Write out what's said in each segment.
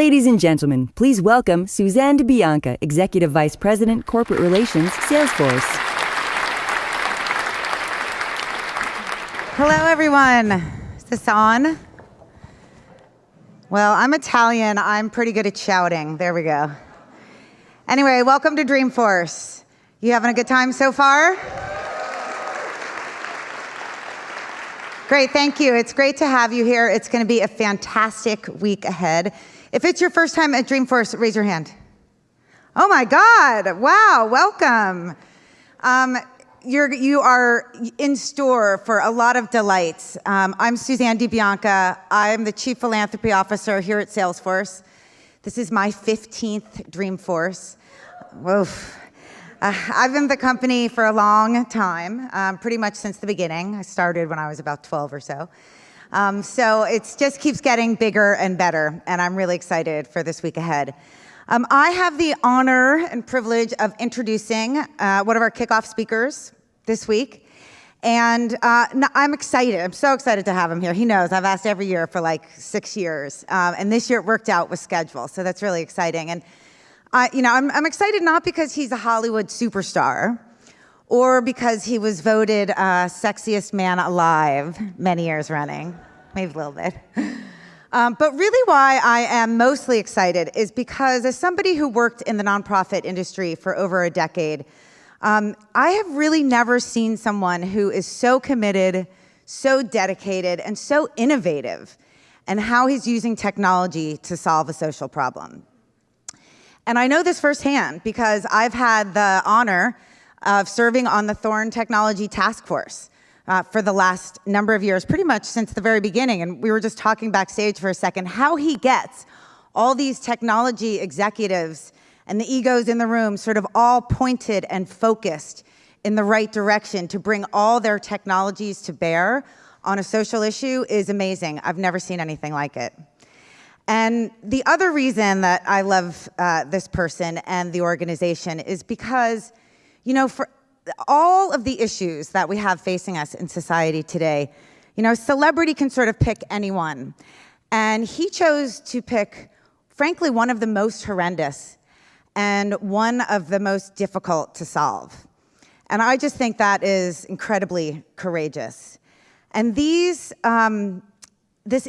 Ladies and gentlemen, please welcome Suzanne DeBianca, Executive Vice President, Corporate Relations, Salesforce. Hello, everyone. Is this on? Well, I'm Italian. I'm pretty good at shouting. There we go. Anyway, welcome to Dreamforce. You having a good time so far? Great, thank you. It's great to have you here. It's going to be a fantastic week ahead. If it's your first time at Dreamforce, raise your hand. Oh my God, wow, welcome. You are in store for a lot of delights. I'm Suzanne DeBianca. I'm the Chief Philanthropy Officer here at Salesforce. This is my 15th Dreamforce. Oof. I've been with the company for a long time, pretty much since the beginning. I started when I was about 12 or so. So it just keeps getting bigger and better, and I'm really excited for this week ahead. I have the honor and privilege of introducing one of our kickoff speakers this week, and I'm excited. I'm so excited to have him here. He knows I've asked every year for like 6 years, and this year it worked out with schedule, so that's really exciting. And I'm excited not because he's a Hollywood superstar or because he was voted sexiest man alive many years running, maybe a little bit. But really why I am mostly excited is because as somebody who worked in the nonprofit industry for over a decade, I have really never seen someone who is so committed, so dedicated, and so innovative in how he's using technology to solve a social problem. And I know this firsthand because I've had the honor of serving on the Thorn Technology Task Force for the last number of years, pretty much since the very beginning. And we were just talking backstage for a second, how he gets all these technology executives and the egos in the room sort of all pointed and focused in the right direction to bring all their technologies to bear on a social issue is amazing. I've never seen anything like it. And the other reason that I love this person and the organization is because, for all of the issues that we have facing us in society today, celebrity can sort of pick anyone. And he chose to pick, frankly, one of the most horrendous and one of the most difficult to solve. And I just think that is incredibly courageous. And this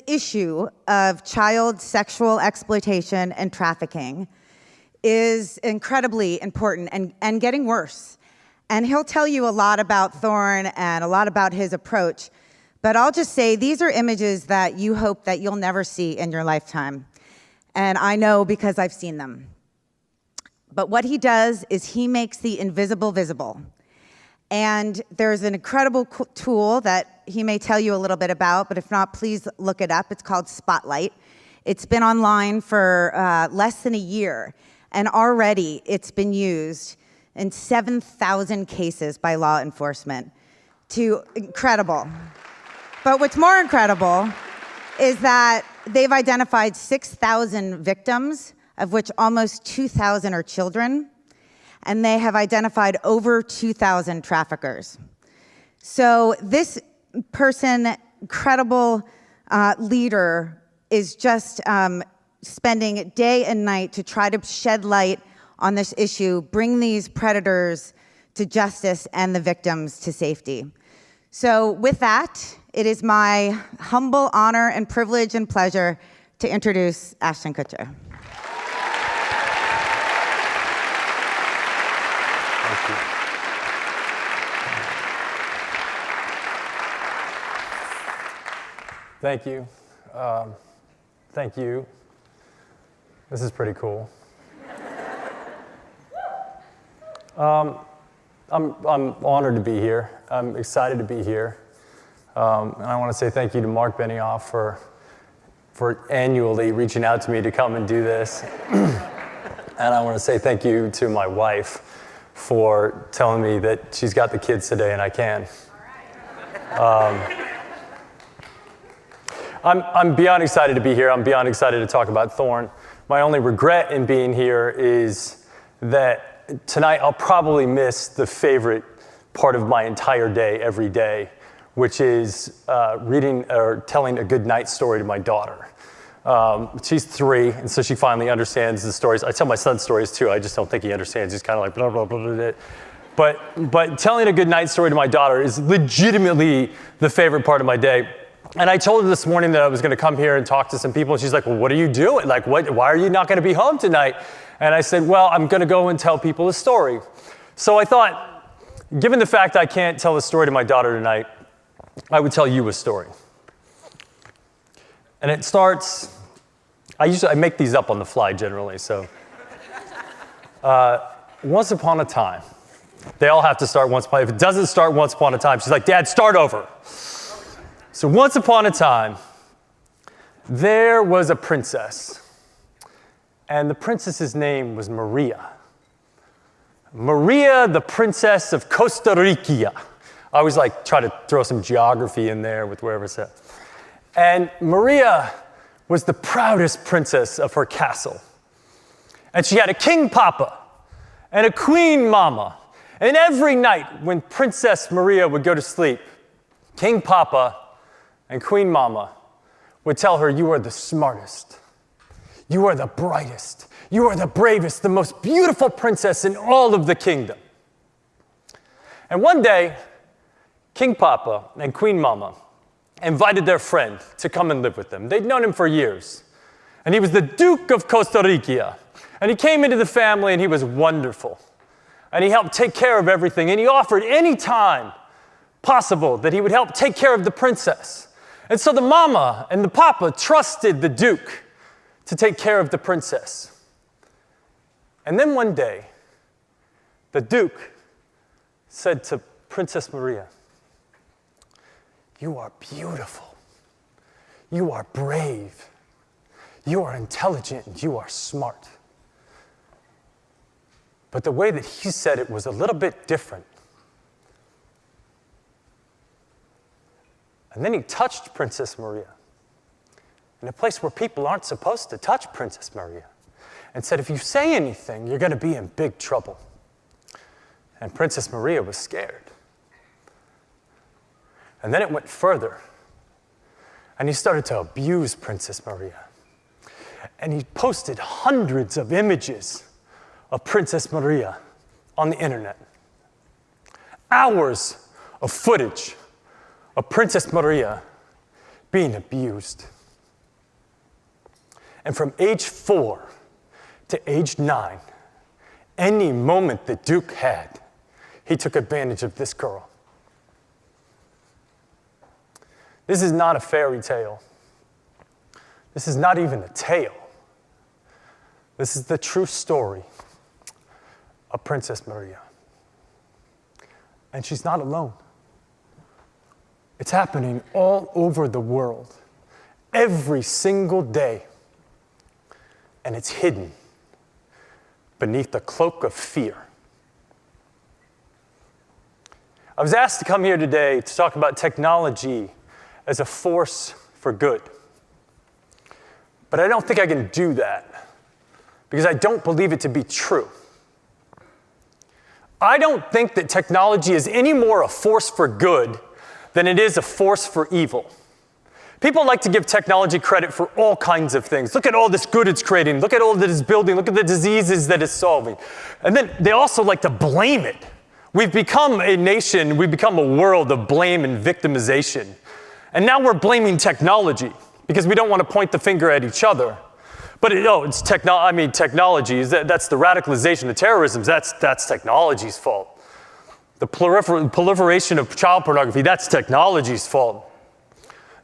issue of child sexual exploitation and trafficking is incredibly important and getting worse. And he'll tell you a lot about Thorn and a lot about his approach. But I'll just say these are images that you hope that you'll never see in your lifetime. And I know because I've seen them. But what he does is he makes the invisible visible. And there's an incredible tool that he may tell you a little bit about, but if not, please look it up. It's called Spotlight. It's been online for less than a year, and already it's been used in 7,000 cases by law enforcement. Incredible. But what's more incredible is that they've identified 6,000 victims, of which almost 2,000 are children. And they have identified over 2,000 traffickers. So this person, incredible leader, is just spending day and night to try to shed light on this issue, bring these predators to justice and the victims to safety. So with that, it is my humble honor and privilege and pleasure to introduce Ashton Kutcher. Thank you. Thank you. This is pretty cool. I'm honored to be here. I'm excited to be here. And I want to say thank you to Mark Benioff for annually reaching out to me to come and do this. And I want to say thank you to my wife for telling me that she's got the kids today and I can. I'm beyond excited to be here. I'm beyond excited to talk about Thorn. My only regret in being here is that tonight I'll probably miss the favorite part of my entire day every day, which is reading or telling a good night story to my daughter. She's 3, and so she finally understands the stories. I tell my son stories too. I just don't think he understands. He's kind of like blah, blah, blah, blah, blah. But telling a good night story to my daughter is legitimately the favorite part of my day. And I told her this morning that I was going to come here and talk to some people. And she's like, well, what are you doing? Like, why are you not going to be home tonight? And I said, well, I'm going to go and tell people a story. So I thought, given the fact I can't tell a story to my daughter tonight, I would tell you a story. And it starts, I make these up on the fly generally, so. Once upon a time, they all have to start once upon a time. If it doesn't start once upon a time, she's like, Dad, start over. So once upon a time, there was a princess, and the princess's name was Maria. Maria, the princess of Costa Rica. I always like try to throw some geography in there with wherever it's at. And Maria was the proudest princess of her castle. And she had a king papa and a queen mama. And every night when Princess Maria would go to sleep, King Papa and Queen Mama would tell her, you are the smartest, you are the brightest, you are the bravest, the most beautiful princess in all of the kingdom. And one day, King Papa and Queen Mama invited their friend to come and live with them. They'd known him for years. And he was the Duke of Costa Rica. And he came into the family and he was wonderful. And he helped take care of everything. And he offered any time possible that he would help take care of the princess. And so the mama and the papa trusted the Duke to take care of the princess. And then one day, the Duke said to Princess Maria, you are beautiful, you are brave, you are intelligent, and you are smart. But the way that he said it was a little bit different. And then he touched Princess Maria in a place where people aren't supposed to touch Princess Maria, and said, if you say anything, you're going to be in big trouble. And Princess Maria was scared. And then it went further. And he started to abuse Princess Maria. And he posted hundreds of images of Princess Maria on the internet. Hours of footage of Princess Maria being abused. And from age 4 to age 9, any moment the Duke had, he took advantage of this girl. This is not a fairy tale. This is not even a tale. This is the true story of Princess Maria. And she's not alone. It's happening all over the world, every single day. And it's hidden beneath a cloak of fear. I was asked to come here today to talk about technology as a force for good. But I don't think I can do that because I don't believe it to be true. I don't think that technology is any more a force for good than it is a force for evil. People like to give technology credit for all kinds of things. Look at all this good it's creating. Look at all that it's building. Look at the diseases that it's solving. And then they also like to blame it. We've become a nation, we've become a world of blame and victimization. And now we're blaming technology because we don't want to point the finger at each other. But it's technology. That's the radicalization of terrorism. That's technology's fault. The proliferation of child pornography, that's technology's fault.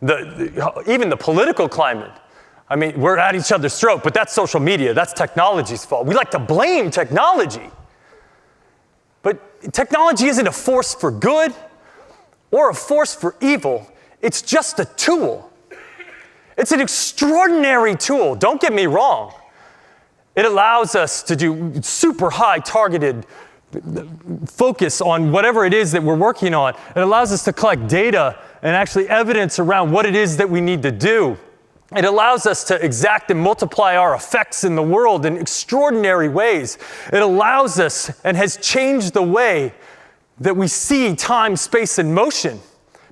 Even the political climate. I mean, we're at each other's throat, but that's social media. That's technology's fault. We like to blame technology. But technology isn't a force for good or a force for evil. It's just a tool. It's an extraordinary tool. Don't get me wrong. It allows us to do super high targeted focus on whatever it is that we're working on. It allows us to collect data and actually evidence around what it is that we need to do. It allows us to exact and multiply our effects in the world in extraordinary ways. It allows us and has changed the way that we see time, space, and motion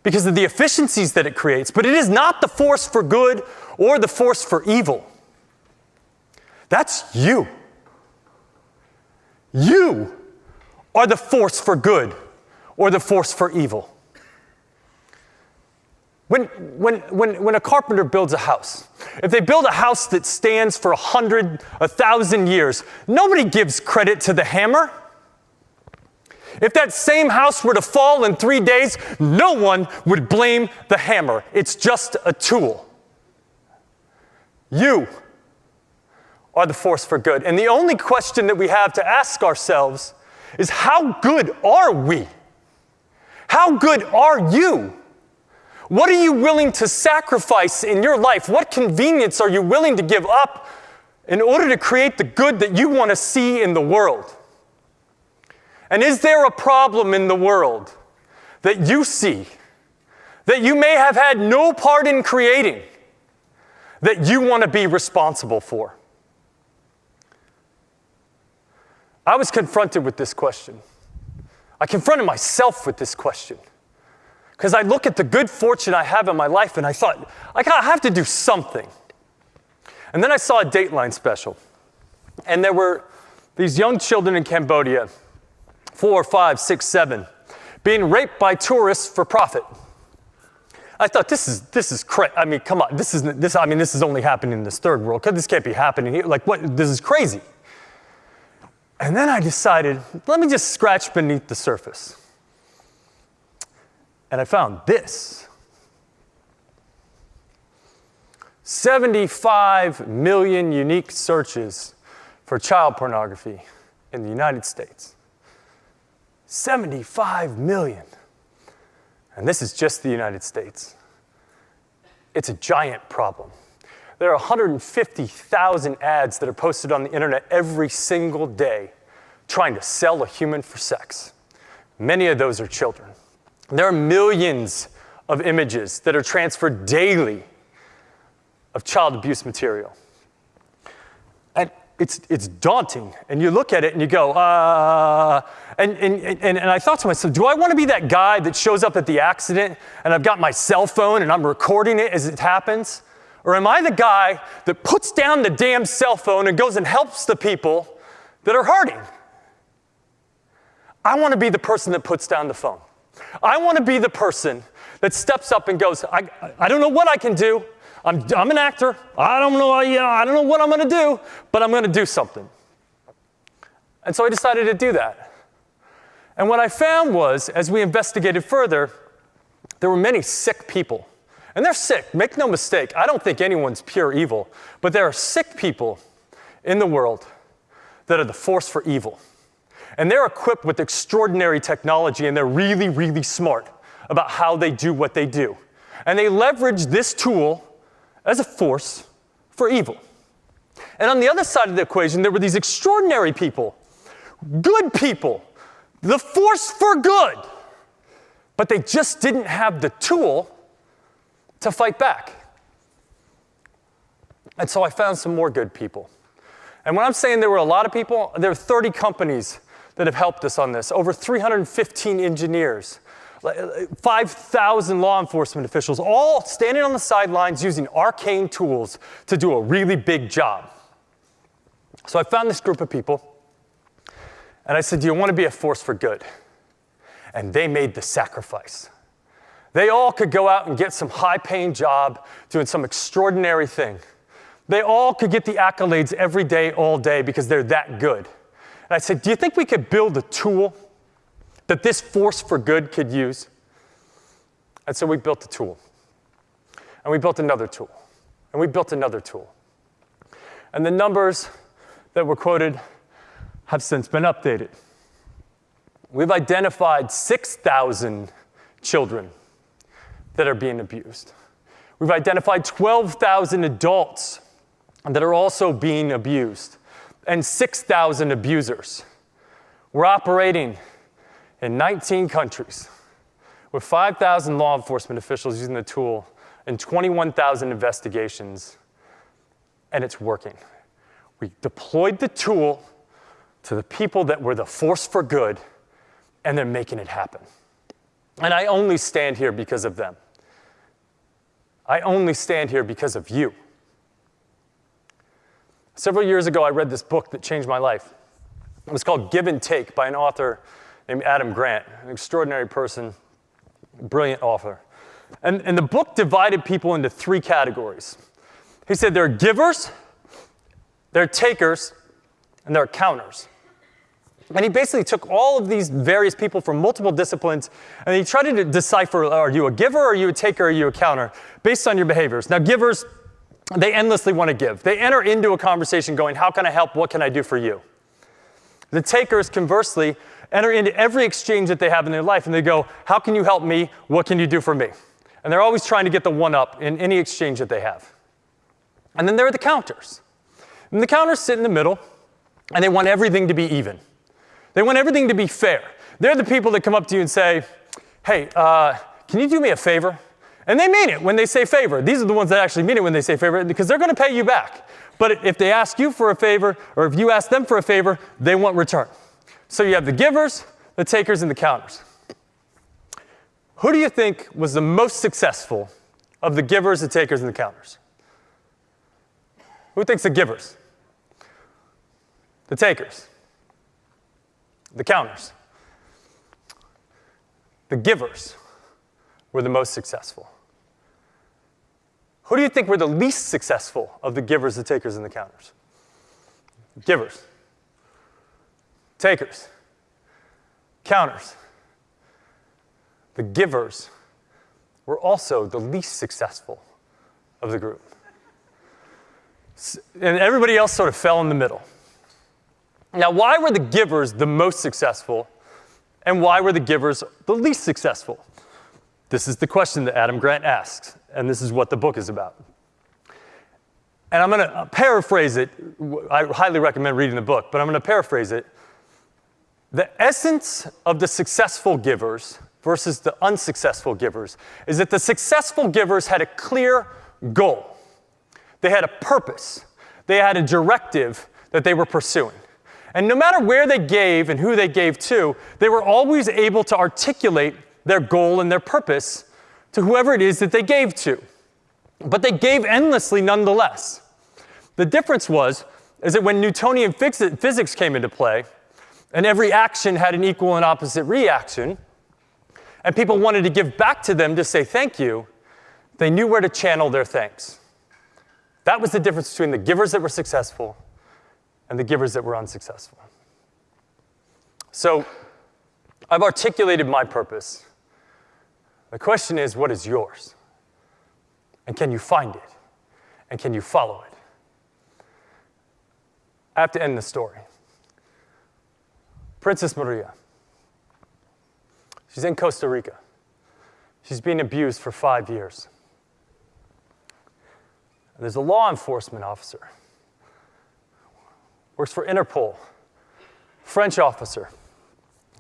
because of the efficiencies that it creates. But it is not the force for good or the force for evil. That's you. You are the force for good or the force for evil. When a carpenter builds a house, if they build a house that stands for 100, 1,000 years, nobody gives credit to the hammer. If that same house were to fall in 3 days, no one would blame the hammer. It's just a tool. You are the force for good. And the only question that we have to ask ourselves is, how good are we? How good are you? What are you willing to sacrifice in your life? What convenience are you willing to give up in order to create the good that you want to see in the world? And is there a problem in the world that you see, that you may have had no part in creating, that you want to be responsible for? I was confronted with this question. I confronted myself with this question. Because I look at the good fortune I have in my life and I thought, I have to do something. And then I saw a Dateline special. And there were these young children in Cambodia, 4, 5, 6, 7, being raped by tourists for profit. I thought, this is crazy. I mean, come on, this is only happening in this third world. This can't be happening here. Like, what? This is crazy. And then I decided, let me just scratch beneath the surface. And I found this. 75 million unique searches for child pornography in the United States. 75 million. And this is just the United States. It's a giant problem. There are 150,000 ads that are posted on the internet every single day trying to sell a human for sex. Many of those are children. There are millions of images that are transferred daily of child abuse material. And it's daunting. And you look at it and you go, and I thought to myself, do I want to be that guy that shows up at the accident and I've got my cell phone and I'm recording it as it happens? Or am I the guy that puts down the damn cell phone and goes and helps the people that are hurting? I want to be the person that puts down the phone. I want to be the person that steps up and goes, I don't know what I can do. I'm an actor. I don't know what I'm going to do, but I'm going to do something. And so I decided to do that. And what I found was, as we investigated further, there were many sick people. And they're sick, make no mistake. I don't think anyone's pure evil. But there are sick people in the world that are the force for evil. And they're equipped with extraordinary technology, and they're really, really smart about how they do what they do. And they leverage this tool as a force for evil. And on the other side of the equation, there were these extraordinary people, good people, the force for good. But they just didn't have the tool to fight back. And so I found some more good people. And when I'm saying there were a lot of people, there are 30 companies that have helped us on this, over 315 engineers, 5,000 law enforcement officials, all standing on the sidelines using arcane tools to do a really big job. So I found this group of people, and I said, do you want to be a force for good? And they made the sacrifice. They all could go out and get some high-paying job doing some extraordinary thing. They all could get the accolades every day, all day, because they're that good. And I said, do you think we could build a tool that this force for good could use? And so we built a tool. And we built another tool. And we built another tool. And the numbers that were quoted have since been updated. We've identified 6,000 children that are being abused. We've identified 12,000 adults that are also being abused, and 6,000 abusers. We're operating in 19 countries with 5,000 law enforcement officials using the tool and 21,000 investigations, and it's working. We deployed the tool to the people that were the force for good, and they're making it happen. And I only stand here because of them. I only stand here because of you. Several years ago, I read this book that changed my life. It was called Give and Take by an author named Adam Grant, an extraordinary person, brilliant author. And the book divided people into 3 categories. He said there are givers, there are takers, and there are counters. And he basically took all of these various people from multiple disciplines, and he tried to decipher, are you a giver, are you a taker, are you a counter, based on your behaviors. Now, givers, they endlessly want to give. They enter into a conversation going, how can I help, what can I do for you? The takers, conversely, enter into every exchange that they have in their life, and they go, how can you help me, what can you do for me? And they're always trying to get the one-up in any exchange that they have. And then there are the counters. And the counters sit in the middle, and they want everything to be even. They want everything to be fair. They're the people that come up to you and say, hey, can you do me a favor? And they mean it when they say favor. These are the ones that actually mean it when they say favor, because they're going to pay you back. But if they ask you for a favor, or if you ask them for a favor, they want return. So you have the givers, the takers, and the counters. Who do you think was the most successful of the givers, the takers, and the counters? Who thinks the givers? The takers? The counters? The givers were the most successful. Who do you think were the least successful of the givers, the takers, and the counters? Givers. Takers. Counters. The givers were also the least successful of the group. And everybody else sort of fell in the middle. Now, why were the givers the most successful, and why were the givers the least successful? This is the question that Adam Grant asks, and this is what the book is about. And I'm going to paraphrase it. I highly recommend reading the book, but I'm going to paraphrase it. The essence of the successful givers versus the unsuccessful givers is that the successful givers had a clear goal. They had a purpose. They had a directive that they were pursuing. And no matter where they gave and who they gave to, they were always able to articulate their goal and their purpose to whoever it is that they gave to. But they gave endlessly nonetheless. The difference is that when Newtonian physics came into play, and every action had an equal and opposite reaction, and people wanted to give back to them to say thank you, they knew where to channel their thanks. That was the difference between the givers that were successful and the givers that were unsuccessful. So I've articulated my purpose. The question is, what is yours? And can you find it? And can you follow it? I have to end the story. Princess Maria. She's in Costa Rica. She's been abused for 5 years. There's a law enforcement officer, works for Interpol, French officer,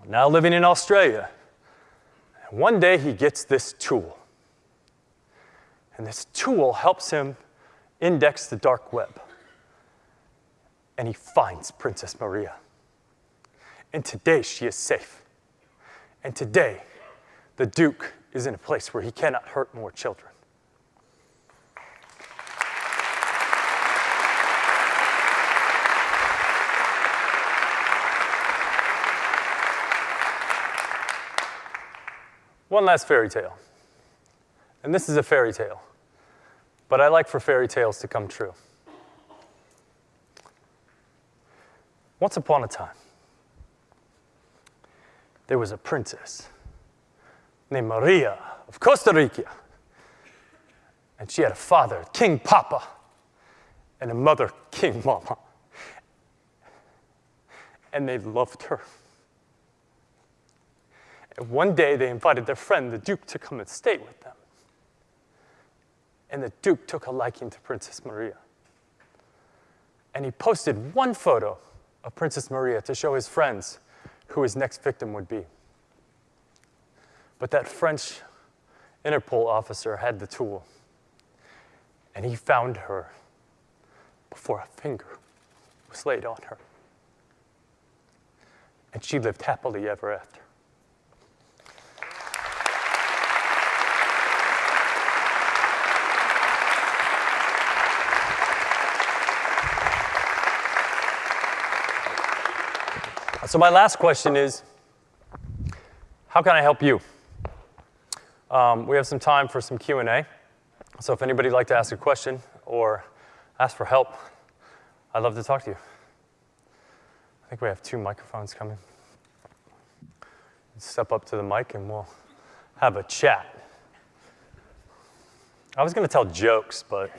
now living in Australia. And one day he gets this tool. And this tool helps him index the dark web. And he finds Princess Maria. And today she is safe. And today the Duke is in a place where he cannot hurt more children. One last fairy tale. And this is a fairy tale, but I like for fairy tales to come true. Once upon a time, there was a princess named Maria of Costa Rica. And she had a father, King Papa, and a mother, King Mama. And they loved her. And one day they invited their friend, the Duke, to come and stay with them. And the Duke took a liking to Princess Maria. And he posted one photo of Princess Maria to show his friends who his next victim would be. But that French Interpol officer had the tool, and he found her before a finger was laid on her. And she lived happily ever after. So my last question is, how can I help you? We have some time for some Q&A. So if anybody'd like to ask a question or ask for help, I'd love to talk to you. I think we have 2 microphones coming. Step up to the mic and we'll have a chat. I was going to tell jokes, but...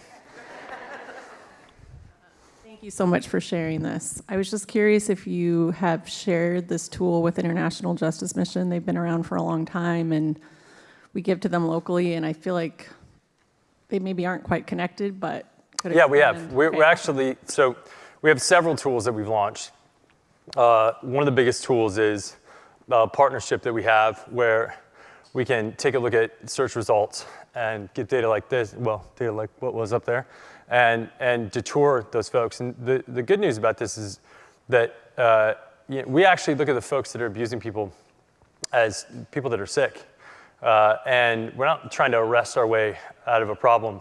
Thank you so much for sharing this. I was just curious if you have shared this tool with International Justice Mission. They've been around for a long time, and we give to them locally, and I feel like they maybe aren't quite connected, but could Yeah, we have. expand. We're actually, so we have several tools that we've launched. One of the biggest tools is a partnership that we have where we can take a look at search results and get data like this, well, data like what was up there, and detour those folks. And the good news about this is that we actually look at the folks that are abusing people as people that are sick. And we're not trying to arrest our way out of a problem.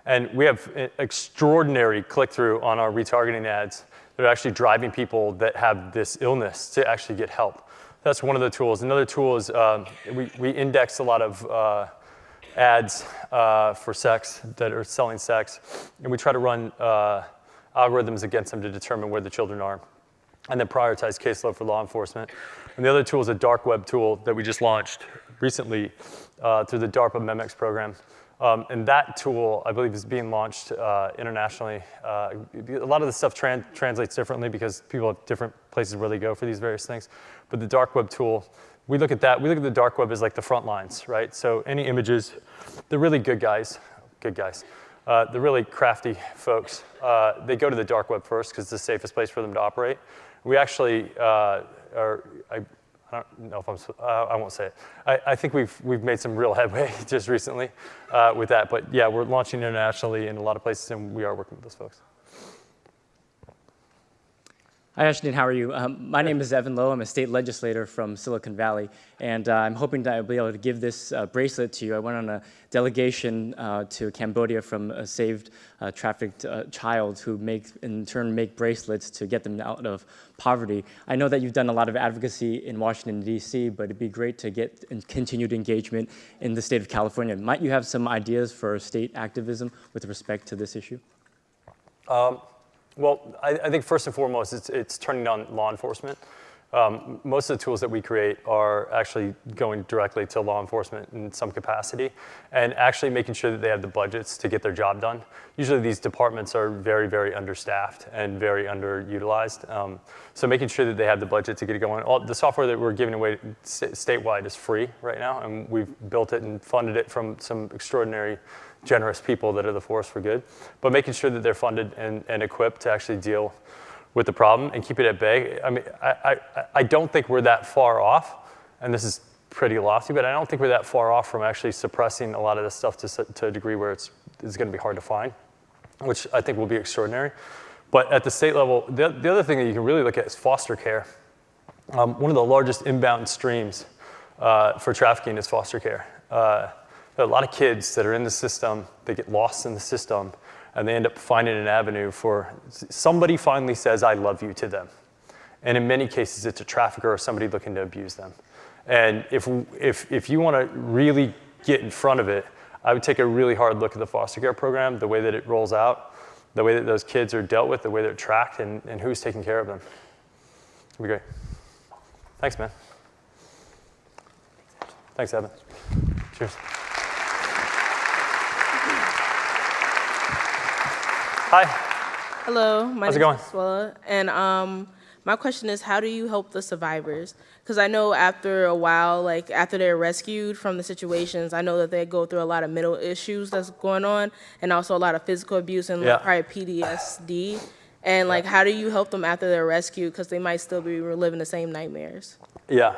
And we have extraordinary click-through on our retargeting ads that are actually driving people that have this illness to actually get help. That's one of the tools. Another tool is we index a lot of ads for sex that are selling sex, and we try to run algorithms against them to determine where the children are, and then prioritize caseload for law enforcement. And the other tool is a dark web tool that we just launched recently through the DARPA MEMEX program. And that tool, I believe, is being launched internationally. A lot of the stuff translates differently because people have different places where they go for these various things. But the dark web tool, we look at that. We look at the dark web as like the front lines, right? So any images, the really good guys, the really crafty folks, they go to the dark web first because it's the safest place for them to operate. We actually I don't know if I won't say it. I think we've made some real headway just recently with that. But yeah, we're launching internationally in a lot of places, and we are working with those folks. Hi, Ashton. How are you? My name is Evan Lowe. I'm a state legislator from Silicon Valley, and I'm hoping that I'll be able to give this bracelet to you. I went on a delegation to Cambodia from a saved trafficked child who in turn make bracelets to get them out of poverty. I know that you've done a lot of advocacy in Washington, D.C., but it'd be great to get continued engagement in the state of California. Might you have some ideas for state activism with respect to this issue? Well, I think first and foremost, it's turning on law enforcement. Most of the tools that we create are actually going directly to law enforcement in some capacity and actually making sure that they have the budgets to get their job done. Usually these departments are very, very understaffed and very underutilized. So making sure that they have the budget to get it going. All the software that we're giving away statewide is free right now, and we've built it and funded it from some extraordinary generous people that are the force for good, but making sure that they're funded and equipped to actually deal with the problem and keep it at bay. I mean, I don't think we're that far off, and this is pretty lofty, but I don't think we're that far off from actually suppressing a lot of this stuff to a degree where it's going to be hard to find, which I think will be extraordinary. But at the state level, the other thing that you can really look at is foster care. One of the largest inbound streams for trafficking is foster care. There are a lot of kids that are in the system, they get lost in the system, and they end up finding an avenue for somebody finally says, I love you to them. And in many cases, it's a trafficker or somebody looking to abuse them. And if you want to really get in front of it, I would take a really hard look at the foster care program, the way that it rolls out, the way that those kids are dealt with, the way they're tracked, and who's taking care of them. It'd be great. Thanks, man. Thanks, Evan. Cheers. Hi. Hello, my How's it name going? is Swella, and my question is, how do you help the survivors? Because I know after a while, like after they're rescued from the situations, I know that they go through a lot of mental issues that's going on, and also a lot of physical abuse and like, probably PTSD. And like, how do you help them after they're rescued? Because they might still be reliving the same nightmares. Yeah,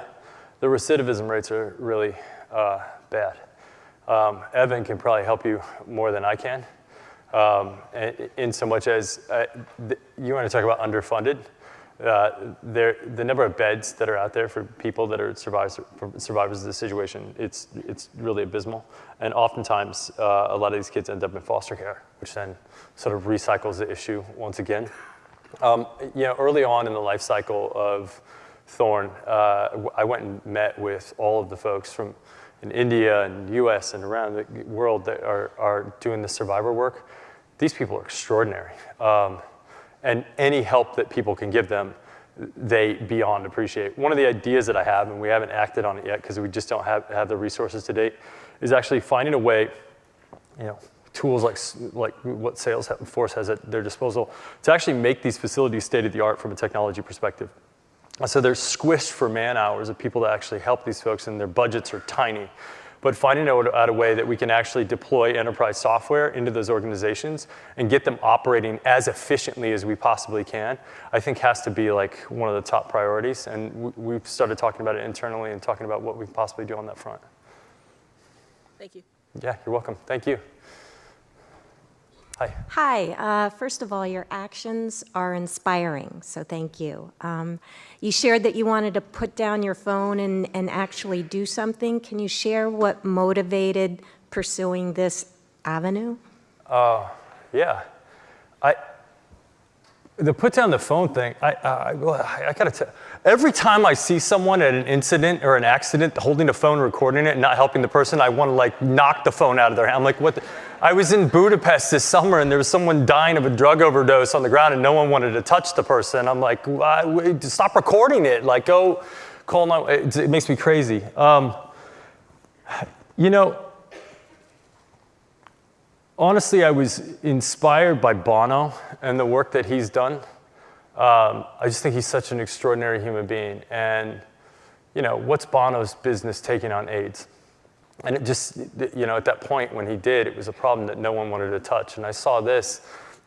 the recidivism rates are really bad. Evan can probably help you more than I can. In so much as you want to talk about underfunded, the number of beds that are out there for people that are survivors of the situation, it's really abysmal. And oftentimes, a lot of these kids end up in foster care, which then sort of recycles the issue once again. Early on in the life cycle of thorn. I went and met with all of the folks from in India and US and around the world that are doing the survivor work. These people are extraordinary. And any help that people can give them, they beyond appreciate. One of the ideas that I have, and we haven't acted on it yet because we just don't have the resources to date, is actually finding a way, tools like what Salesforce has at their disposal to actually make these facilities state-of-the-art from a technology perspective. So they're squished for man hours of people to actually help these folks, and their budgets are tiny. But finding out a way that we can actually deploy enterprise software into those organizations and get them operating as efficiently as we possibly can, I think has to be like one of the top priorities. And we've started talking about it internally and talking about what we can possibly do on that front. Thank you. Yeah, you're welcome. Thank you. Hi. Hi. First of all, your actions are inspiring, so thank you. You shared that you wanted to put down your phone and actually do something. Can you share what motivated pursuing this avenue? Yeah. The put down the phone thing, I gotta tell, every time I see someone at an incident or an accident holding the phone, recording it, and not helping the person, I want to like knock the phone out of their hand. I'm like, what? I was in Budapest this summer and there was someone dying of a drug overdose on the ground and no one wanted to touch the person. I'm like, stop recording it. Like, go call 911. It makes me crazy. Honestly, I was inspired by Bono and the work that he's done. I just think he's such an extraordinary human being. And, what's Bono's business taking on AIDS? And it just, at that point when he did, it was a problem that no one wanted to touch. And I saw this,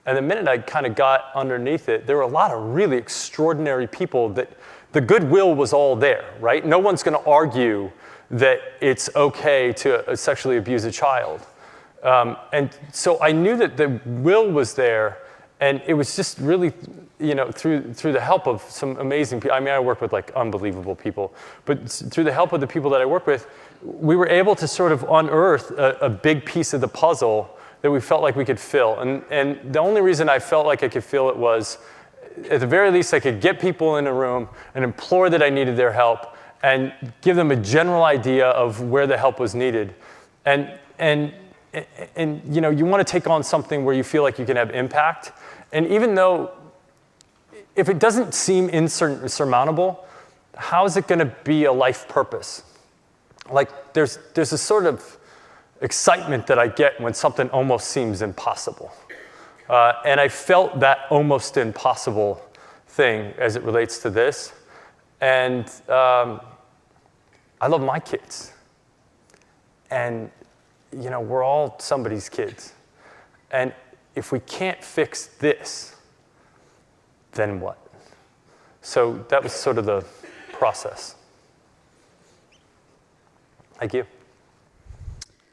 and the minute I kind of got underneath it, there were a lot of really extraordinary people that the goodwill was all there, right? No one's going to argue that it's okay to sexually abuse a child. And so I knew that the will was there, and it was just really, through the help of some amazing people. I mean, I work with like unbelievable people, but through the help of the people that I work with, we were able to sort of unearth a big piece of the puzzle that we felt like we could fill. And the only reason I felt like I could fill it was, at the very least, I could get people in a room and implore that I needed their help and give them a general idea of where the help was needed. And you want to take on something where you feel like you can have impact. And even though, if it doesn't seem insurmountable, how is it going to be a life purpose? Like, there's a sort of excitement that I get when something almost seems impossible. And I felt that almost impossible thing as it relates to this. And I love my kids. And we're all somebody's kids. And if we can't fix this, then what? So that was sort of the process. Thank you.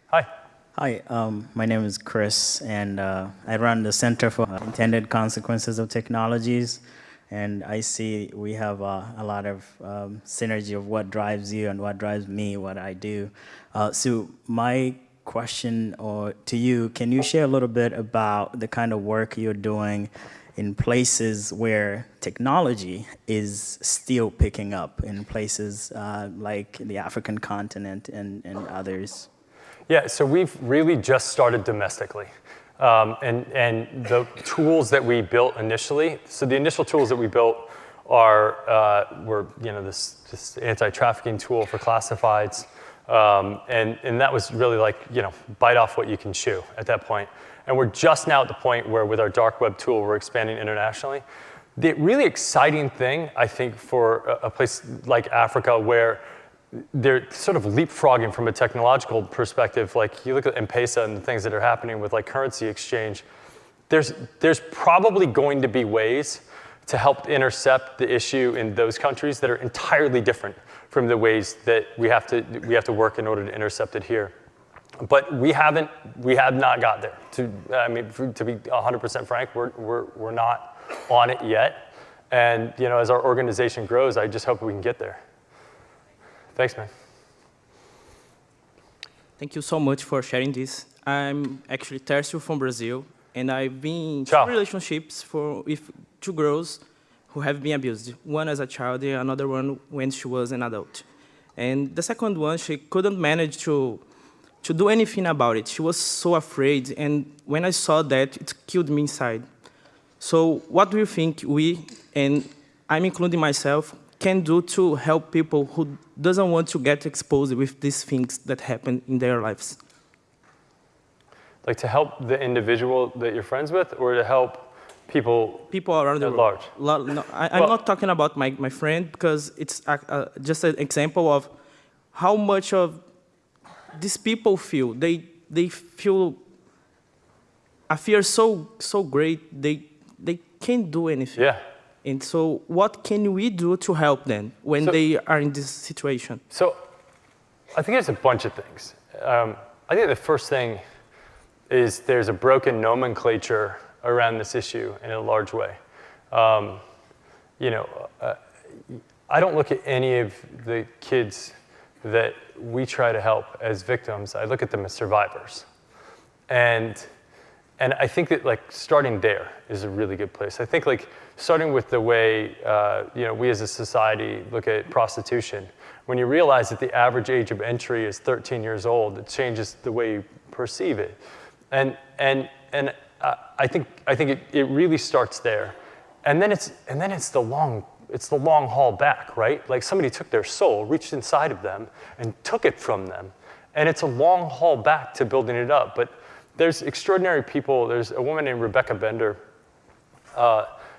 Hi. Hi, my name is Chris, and I run the Center for Intended Consequences of Technologies. And I see we have a lot of synergy of what drives you and what drives me, what I do. So my question to you, can you share a little bit about the kind of work you're doing in places where technology is still picking up, in places like the African continent and others? Yeah, so we've really just started domestically. And the tools that we built initially, so the initial tools that we built were this anti-trafficking tool for classifieds. And that was really like, bite off what you can chew at that point. And we're just now at the point where with our dark web tool, we're expanding internationally. The really exciting thing, I think, for a place like Africa where they're sort of leapfrogging from a technological perspective, like you look at M-Pesa and the things that are happening with like currency exchange, there's probably going to be ways to help intercept the issue in those countries that are entirely different from the ways that we have to work in order to intercept it here. But we have not got there. To be 100% frank, we're not on it yet. And as our organization grows, I just hope we can get there. Thanks, man. Thank you so much for sharing this. I'm actually Tercio from Brazil, and I've been in Ciao. two relationships with two girls who have been abused. One as a child, and another one when she was an adult. And the second one, she couldn't manage to do anything about it. She was so afraid, and when I saw that, it killed me inside. So what do you think we, and I'm including myself, can do to help people who doesn't want to get exposed with these things that happen in their lives? Like to help the individual that you're friends with, or to help people around the at world. large? No, I'm not talking about my friend, because it's just an example of how much of these people feel. They feel a fear so great, they can't do anything. Yeah. And so what can we do to help them when they are in this situation? So I think there's a bunch of things. I think the first thing is there's a broken nomenclature around this issue in a large way. You know, I don't look at any of the kids that we try to help as victims. I look at them as survivors. And I think that like starting there is a really good place. I think like starting with the way you know, we as a society look at prostitution. When you realize that the average age of entry is 13 years old, it changes the way you perceive it. And I think it really starts there. And then it's the long haul back, right? Like somebody took their soul, reached inside of them, and took it from them. And it's a long haul back to building it up. But there's extraordinary people. There's a woman named Rebecca Bender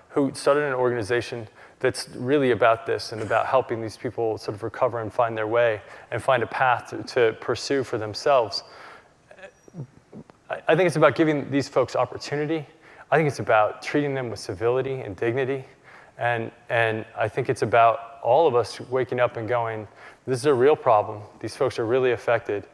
who started an organization that's really about this and about helping these people sort of recover and find their way and find a path to pursue for themselves. I think it's about giving these folks opportunity. I think it's about treating them with civility and dignity. And I think it's about all of us waking up and going, this is a real problem. These folks are really affected.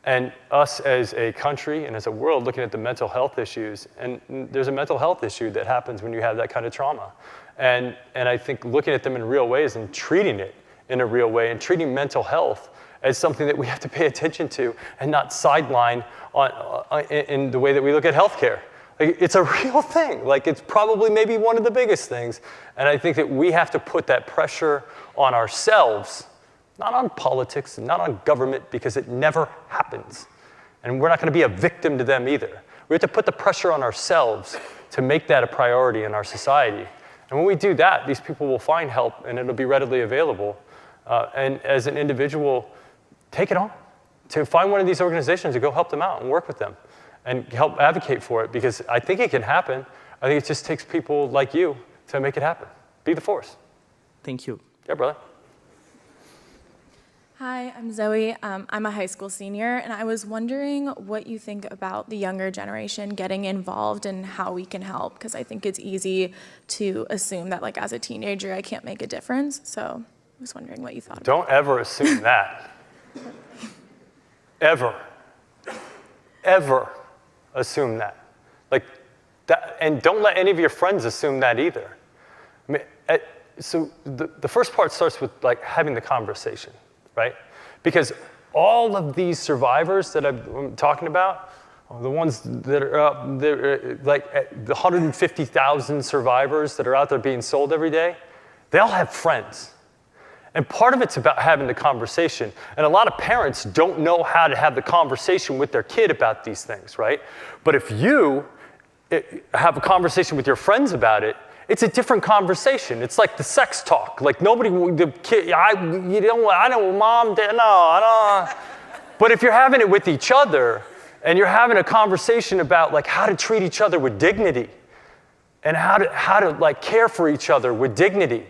And us as a country and as a world looking at the mental health issues, and there's a mental health issue that happens when you have that kind of trauma. And I think looking at them in real ways and treating it in a real way and treating mental health as something that we have to pay attention to and not sideline in the way that we look at healthcare. Like, it's a real thing. Like, it's probably maybe one of the biggest things. And I think that we have to put that pressure on ourselves, not on politics, not on government, because it never happens. And we're not going to be a victim to them either. We have to put the pressure on ourselves to make that a priority in our society. And when we do that, these people will find help, and it'll be readily available. And as an individual, take it on to find one of these organizations and go help them out and work with them and help advocate for it, because I think it can happen. I think it just takes people like you to make it happen. Be the force. Thank you. Yeah, brother. Hi, I'm Zoe. I'm a high school senior, and I was wondering what you think about the younger generation getting involved and how we can help, because I think it's easy to assume that, like, as a teenager, I can't make a difference. So I was wondering what you thought. Don't ever assume that. Ever assume that. Like that, and don't let any of your friends assume that either. I mean, so the first part starts with like having the conversation, right? Because all of these survivors that I'm talking about, the ones that are they're like the 150,000 survivors that are out there being sold every day, they all have friends. And part of it's about having the conversation. And a lot of parents don't know how to have the conversation with their kid about these things, right? But if you have a conversation with your friends about it, it's a different conversation. It's like the sex talk. Like nobody, the kid, I don't, mom, dad, no, I don't. But if you're having it with each other and you're having a conversation about like how to treat each other with dignity and how to like care for each other with dignity,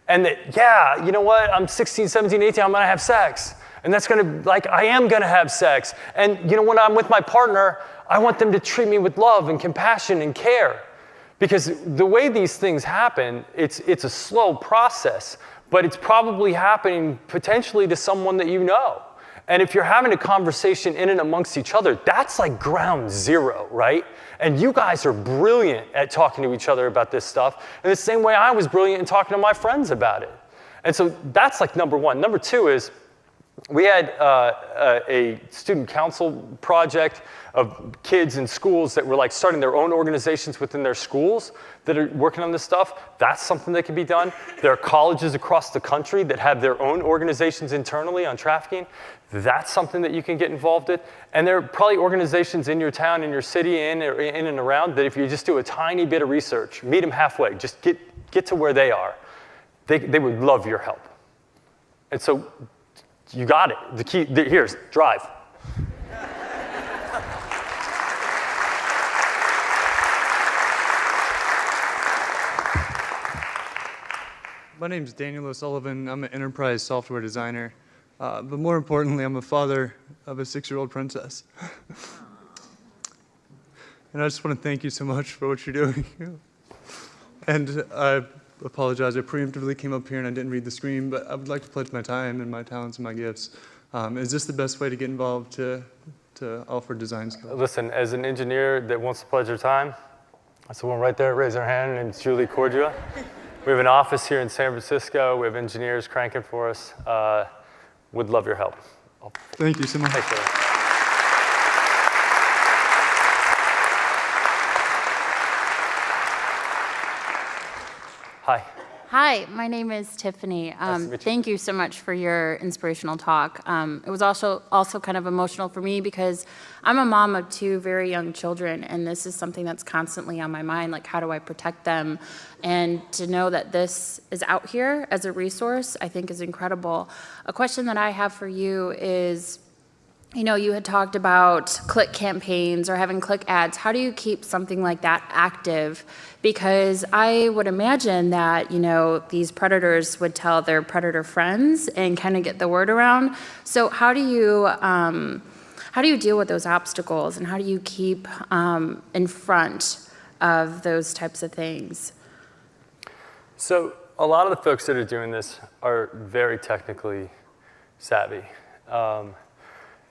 and that, yeah, you know what, I'm 16, 17, 18, I'm gonna have sex. And that's gonna, like, I am gonna have sex. And you know, when I'm with my partner, I want them to treat me with love and compassion and care. Because the way these things happen, it's a slow process, but it's probably happening potentially to someone that you know. And if you're having a conversation in and amongst each other, that's like ground zero, right? And you guys are brilliant at talking to each other about this stuff in the same way I was brilliant in talking to my friends about it. And so that's like number one. Number two is We had a student council project of kids in schools that were like starting their own organizations within their schools that are working on this stuff. That's something that can be done. There are colleges across the country that have their own organizations internally on trafficking. That's something that you can get involved in. And there are probably organizations in your town, in your city, in and around that if you just do a tiny bit of research, meet them halfway, just get to where they are, they would love your help. And so you got it. The key, here's drive. My name is Daniel O'Sullivan. I'm an enterprise software designer. But more importantly, I'm a father of a 6-year-old princess. And I just want to thank you so much for what you're doing. And I apologize, I preemptively came up here and I didn't read the screen, but I would like to pledge my time and my talents and my gifts. Is this the best way to get involved to offer design skills? Listen, as an engineer that wants to pledge their time, that's the one right there, raise their hand, and it's Julie Cordua. We have an office here in San Francisco. We have engineers cranking for us. Would love your help. Thank you so much. Thanks, Julie. Hi. Hi, my name is Tiffany. Nice to meet you. Thank you so much for your inspirational talk. It was also kind of emotional for me because I'm a mom of 2 very young children, and this is something that's constantly on my mind, like how do I protect them? And to know that this is out here as a resource, I think is incredible. A question that I have for you is, you know, you had talked about click campaigns or having click ads. How do you keep something like that active? Because I would imagine that, you know, these predators would tell their predator friends and kind of get the word around. So how do you deal with those obstacles, and how do you keep in front of those types of things? So a lot of the folks that are doing this are very technically savvy.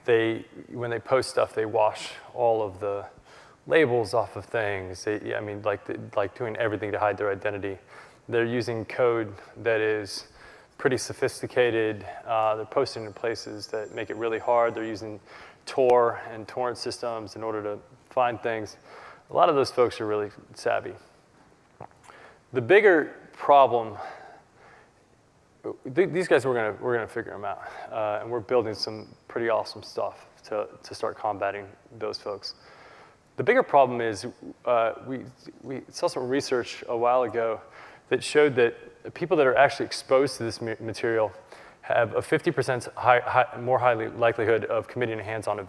When they post stuff, they wash all of the labels off of things. I mean, like doing everything to hide their identity. They're using code that is pretty sophisticated. They're posting in places that make it really hard. They're using Tor and torrent systems in order to find things. A lot of those folks are really savvy. The bigger problem, these guys, we're gonna figure them out, and we're building some pretty awesome stuff to start combating those folks. The bigger problem is we saw some research a while ago that showed that people that are actually exposed to this material have a 50% more highly likelihood of committing a hands-on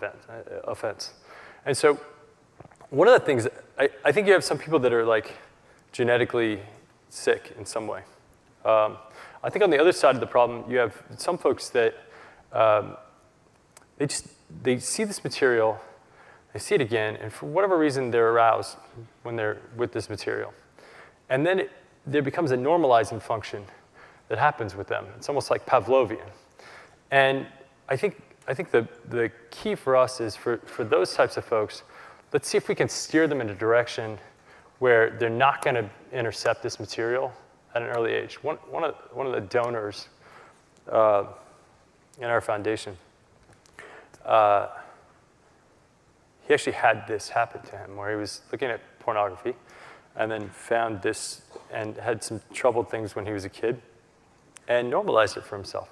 offense. And so one of the things, I think you have some people that are like genetically sick in some way. I think on the other side of the problem, you have some folks that they see this material, they see it again, and for whatever reason, they're aroused when they're with this material. And then there becomes a normalizing function that happens with them. It's almost like Pavlovian. And I think the key for us is for those types of folks, let's see if we can steer them in a direction where they're not going to intercept this material at an early age. One of the donors in our foundation, he actually had this happen to him, where he was looking at pornography and then found this and had some troubled things when he was a kid and normalized it for himself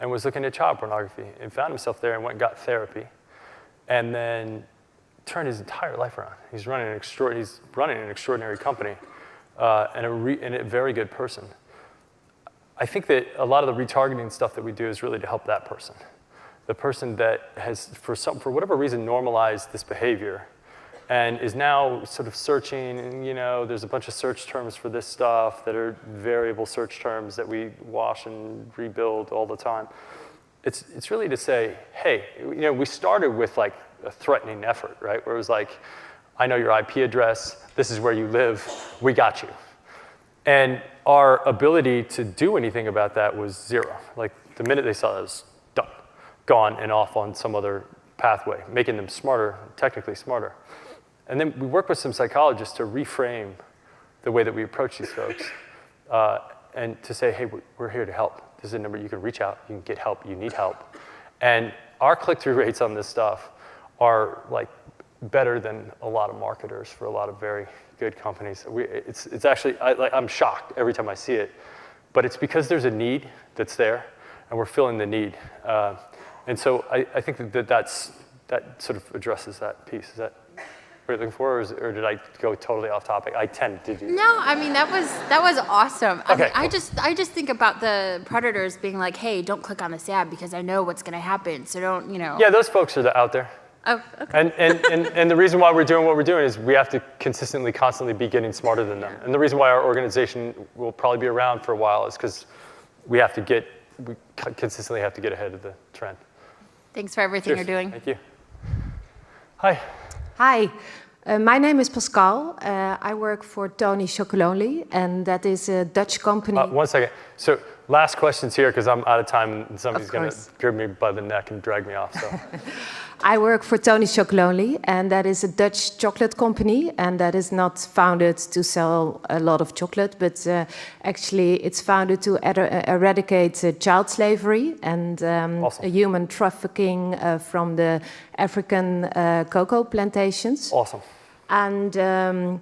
and was looking at child pornography and found himself there and went and got therapy and then turned his entire life around. He's running an extraordinary company and a very good person. I think that a lot of the retargeting stuff that we do is really to help that person. The person that has, for whatever reason, normalized this behavior and is now sort of searching, and, you know, there's a bunch of search terms for this stuff that are variable search terms that we wash and rebuild all the time. It's really to say, hey, you know, we started with like a threatening effort, right? Where it was like, I know your IP address, this is where you live, we got you. And our ability to do anything about that was zero. Like the minute they saw that, it was done, gone and off on some other pathway, making them smarter, technically smarter. And then we work with some psychologists to reframe the way that we approach these folks and to say, hey, we're here to help. This is a number you can reach out, you can get help, you need help. And our click-through rates on this stuff are like better than a lot of marketers for a lot of very good companies. It's actually, I'm shocked every time I see it, but it's because there's a need that's there, and we're filling the need. And so I think that sort of addresses that piece. Is that what you're looking for, or did I go totally off topic? I tend to do. No, I mean, that was awesome. I Okay, mean, I just think about the predators being like, hey, don't click on this ad because I know what's going to happen, so don't, you know. Yeah, those folks are out there. Oh, okay. And the reason why we're doing what we're doing is we have to constantly be getting smarter than them. And the reason why our organization will probably be around for a while is because we consistently have to get ahead of the trend. Thanks for everything Cheers. you're doing. Thank you. Hi. Hi, my name is Pascal. I work for Tony Chocolonely, and that is a Dutch company. 1 second. So last questions here, because I'm out of time, and somebody's going to grab me by the neck and drag me off. So. I work for Tony Chocolonely, and that is a Dutch chocolate company, and that is not founded to sell a lot of chocolate, but actually it's founded to eradicate child slavery and Awesome. human trafficking from the African cocoa plantations. Awesome. And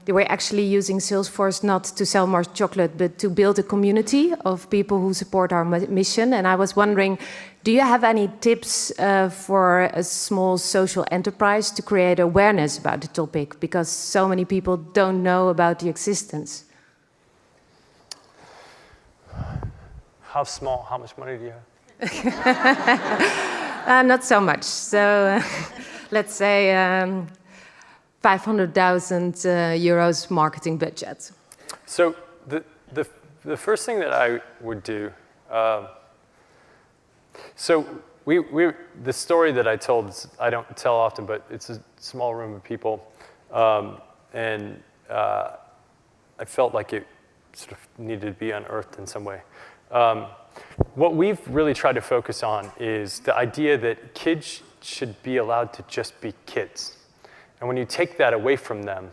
they were actually using Salesforce not to sell more chocolate, but to build a community of people who support our mission. And I was wondering, do you have any tips for a small social enterprise to create awareness about the topic? Because so many people don't know about the existence. How small? How much money do you have? Not so much. So let's say 500,000 euros marketing budget. So the first thing that I would do, so the story that I told, I don't tell often, but it's a small room of people, and I felt like it sort of needed to be unearthed in some way. What we've really tried to focus on is the idea that kids should be allowed to just be kids. And when you take that away from them,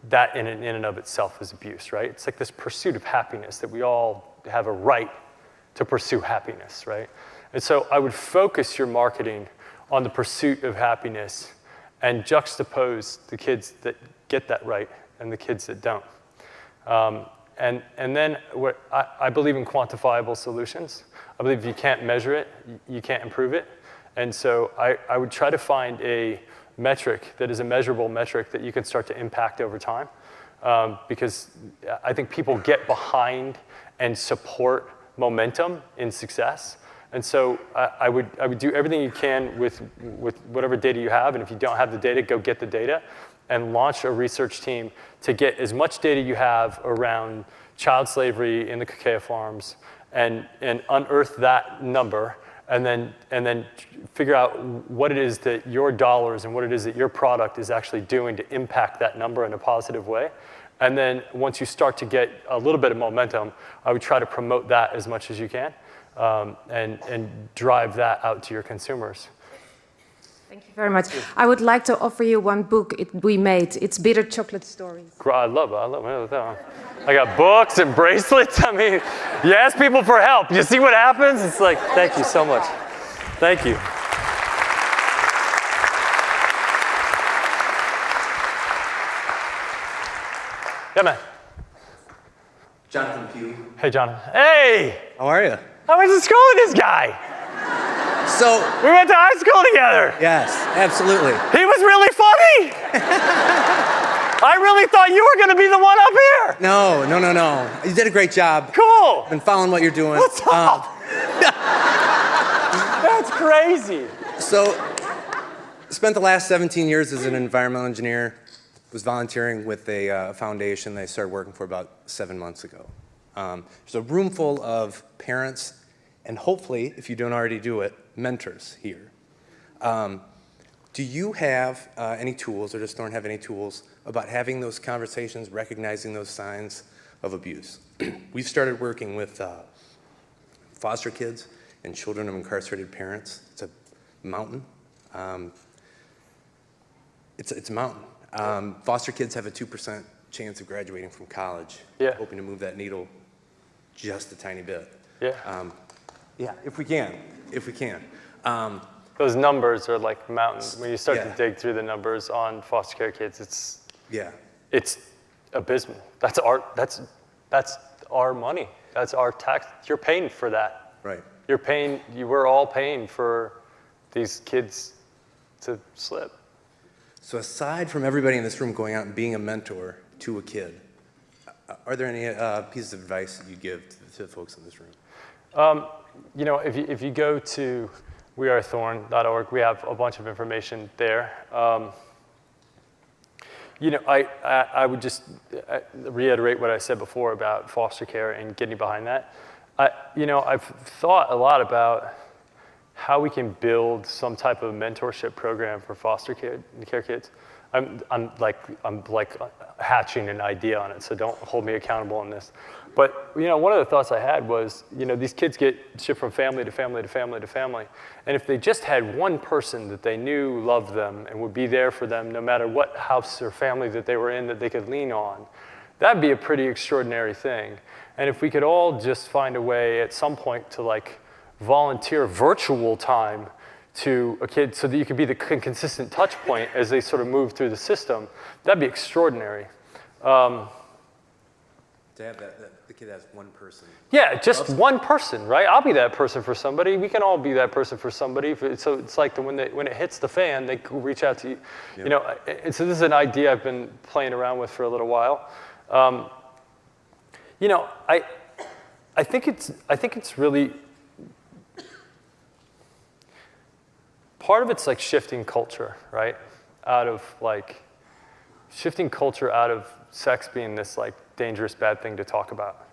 that in and of itself is abuse, right? It's like this pursuit of happiness that we all have a right to pursue happiness, right? And so I would focus your marketing on the pursuit of happiness and juxtapose the kids that get that right and the kids that don't. And then I believe in quantifiable solutions. I believe if you can't measure it, you can't improve it. And so I would try to find a metric that is a measurable metric that you can start to impact over time. Because I think people get behind and support momentum in success. And so I would do everything you can with whatever data you have. And if you don't have the data, go get the data and launch a research team to get as much data you have around child slavery in the cacao farms and unearth that number. And then figure out what it is that your dollars and what it is that your product is actually doing to impact that number in a positive way. And then once you start to get a little bit of momentum, I would try to promote that as much as you can and drive that out to your consumers. Thank you very much. I would like to offer you one book we made. It's Bitter Chocolate Stories. I love it. I got books and bracelets. I mean, you ask people for help. You see what happens? It's like, thank you so much. Thank you. Yeah, man. Jonathan Pugh. Hey, Jonathan. Hey! How are you? I went to school with this guy. So we went to high school together. Yes, absolutely. He was really funny. I really thought you were going to be the one up here. No. You did a great job. Cool. Been following what you're doing. What's up? That's crazy. So, spent the last 17 years as an environmental engineer. Was volunteering with a foundation that I started working for about 7 months ago. There's a room full of parents and hopefully, if you don't already do it, mentors here. Do you have any tools, or does Thorne have any tools, about having those conversations, recognizing those signs of abuse? We've started working with foster kids and children of incarcerated parents. It's a mountain. It's a mountain. Foster kids have a 2% chance of graduating from college. Yeah. Hoping to move that needle just a tiny bit. Yeah. Yeah, if we can. Those numbers are like mountains. When you start Yeah. to dig through the numbers on foster care kids, Yeah. it's abysmal. That's our money. That's our tax. You're paying for that. Right. We're all paying for these kids to slip. So aside from everybody in this room going out and being a mentor to a kid, are there any pieces of advice that you give to the folks in this room? You know, if you go to wearethorn.org, we have a bunch of information there. You know, I would just reiterate what I said before about foster care and getting behind that. You know, I've thought a lot about how we can build some type of mentorship program for foster care kids. I'm like hatching an idea on it, so don't hold me accountable on this. But you know, one of the thoughts I had was, you know, these kids get shipped from family to family to family to family, and if they just had one person that they knew loved them and would be there for them no matter what house or family that they were in that they could lean on, that'd be a pretty extraordinary thing. And if we could all just find a way at some point to like volunteer virtual time to a kid so that you could be the consistent touch point as they sort of move through the system, that'd be extraordinary. To have the kid has one person. Yeah, just one person, right? I'll be that person for somebody. We can all be that person for somebody. So it's like when it hits the fan, they reach out to you. Yep. You know, and so this is an idea I've been playing around with for a little while. You know, I think it's really part of it's like shifting culture, right? Shifting culture out of sex being this like dangerous bad thing to talk about.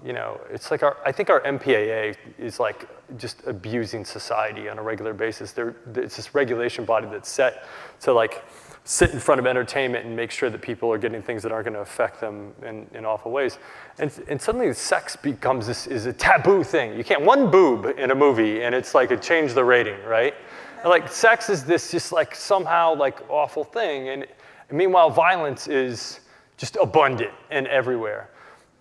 You know, it's like I think our MPAA is like just abusing society on a regular basis. It's this regulation body that's set to like sit in front of entertainment and make sure that people are getting things that aren't going to affect them in awful ways. And suddenly sex becomes is a taboo thing. You can't one boob in a movie and it's like it changed the rating, right? And like sex is this just like somehow like awful thing. And meanwhile, violence is just abundant and everywhere.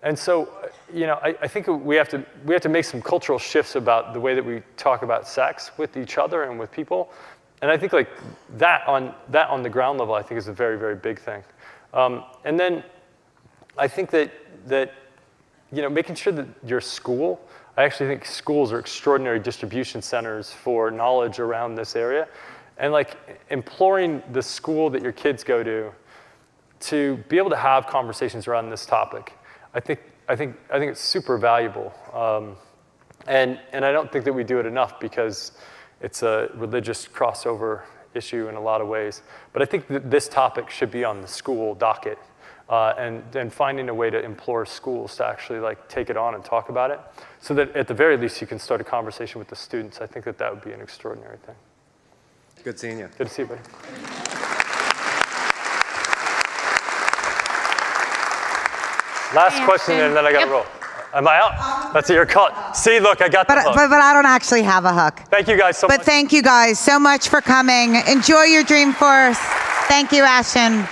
And so, you know, I think we have to make some cultural shifts about the way that we talk about sex with each other and with people. And I think like that on the ground level, I think is a very, very big thing. And then I think that you know, making sure that your school, I actually think schools are extraordinary distribution centers for knowledge around this area. And like imploring the school that your kids go to be able to have conversations around this topic. I think it's super valuable. And I don't think that we do it enough because it's a religious crossover issue in a lot of ways. But I think that this topic should be on the school docket. And finding a way to implore schools to actually like take it on and talk about it so that at the very least you can start a conversation with the students. I think that would be an extraordinary thing. Good seeing you. Good to see you, buddy. Last question and then I gotta roll. Am I out? That's your cut. See, look, I got the hook. But I don't actually have a hook. Thank you guys so much. But thank you guys so much for coming. Enjoy your Dreamforce. Thank you, Ashton.